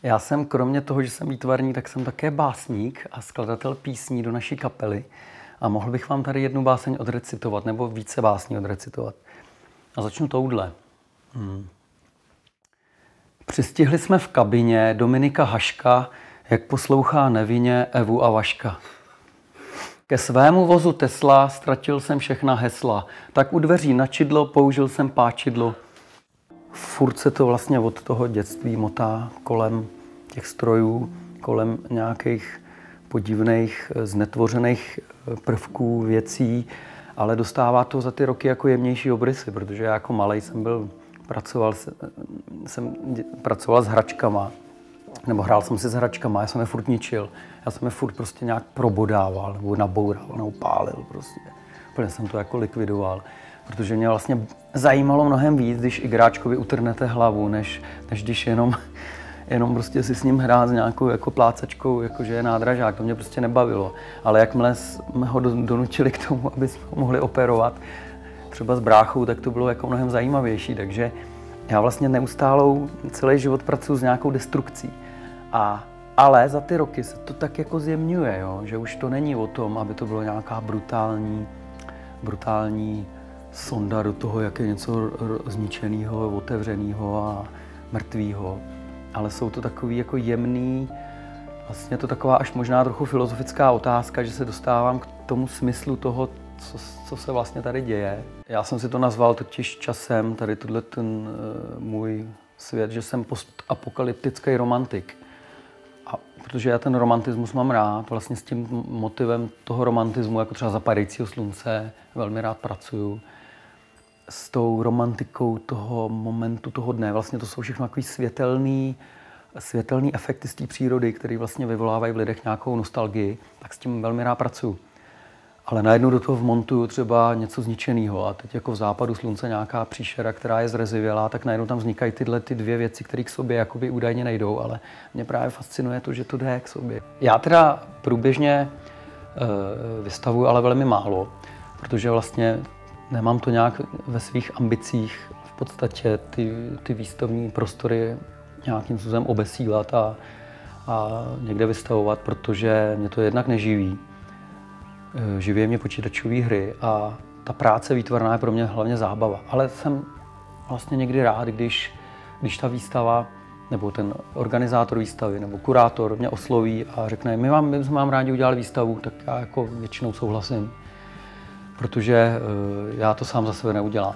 Já jsem kromě toho, že jsem výtvarník, tak jsem také básník a skladatel písní do naší kapely. A mohl bych vám tady jednu báseň odrecitovat, nebo více básní odrecitovat. A začnu touhle. Přistihli jsme v kabině Dominika Haška, jak poslouchá nevinně Evu a Vaška. Ke svému vozu Tesla ztratil jsem všechna hesla, tak u dveří na čidlo použil jsem páčidlo. Furt se to vlastně od toho dětství motá kolem těch strojů, kolem nějakých podivných, znetvořených prvků, věcí, ale dostává to za ty roky jako jemnější obrysy, protože já jako malej jsem pracoval s hračkama, nebo hrál jsem si s hračkama, já jsem je furt ničil. Já jsem je furt prostě nějak probodával, nebo nabourával, nebo pálil prostě. Úplně jsem to jako likvidoval, protože mě vlastně zajímalo mnohem víc, když igráčkovi utrhnete hlavu, než když jenom prostě si s ním hrát s nějakou jako plácačkou, jakože je nádražák, to mě prostě nebavilo. Ale jakmile jsme ho donutili k tomu, aby jsme ho mohli operovat, třeba s bráchou, tak to bylo jako mnohem zajímavější. Takže já vlastně neustálou celý život pracuji s nějakou destrukcí. Ale za ty roky se to tak jako zjemňuje, jo? Že už to není o tom, aby to bylo nějaká brutální sonda do toho, jak je něco zničeného, otevřeného a mrtvého. Ale jsou to takový jako jemný, vlastně to taková až možná trochu filozofická otázka, že se dostávám k tomu smyslu toho, co se vlastně tady děje. Já jsem si to nazval totiž časem, tady ten můj svět, že jsem postapokalyptický romantik. A protože já ten romantismus mám rád, vlastně s tím motivem toho romantismu, jako třeba Zapadajícího slunce, velmi rád pracuju. S tou romantikou toho momentu, toho dne. Vlastně to jsou všechno takový světelný efekty z té přírody, které vlastně vyvolávají v lidech nějakou nostalgii, tak s tím velmi rád pracuju. Ale najednou do toho vmontuju třeba něco zničeného a teď jako v západu slunce nějaká příšera, která je zrezivělá, tak najednou tam vznikají tyhle ty dvě věci, které k sobě jakoby údajně nejdou, ale mě právě fascinuje to, že to jde k sobě. Já teda průběžně vystavuju, ale velmi málo, protože vlastně nemám to nějak ve svých ambicích v podstatě ty výstavní prostory nějakým způsobem obesílat a někde vystavovat, protože mě to jednak neživí. Živí mě počítačové hry a ta práce výtvarná je pro mě hlavně zábava. Ale jsem vlastně někdy rád, když ta výstava nebo ten organizátor výstavy nebo kurátor mě osloví a řekne, my jsme vám rádi udělali výstavu, tak já jako většinou souhlasím, protože já to sám za sebe neudělám.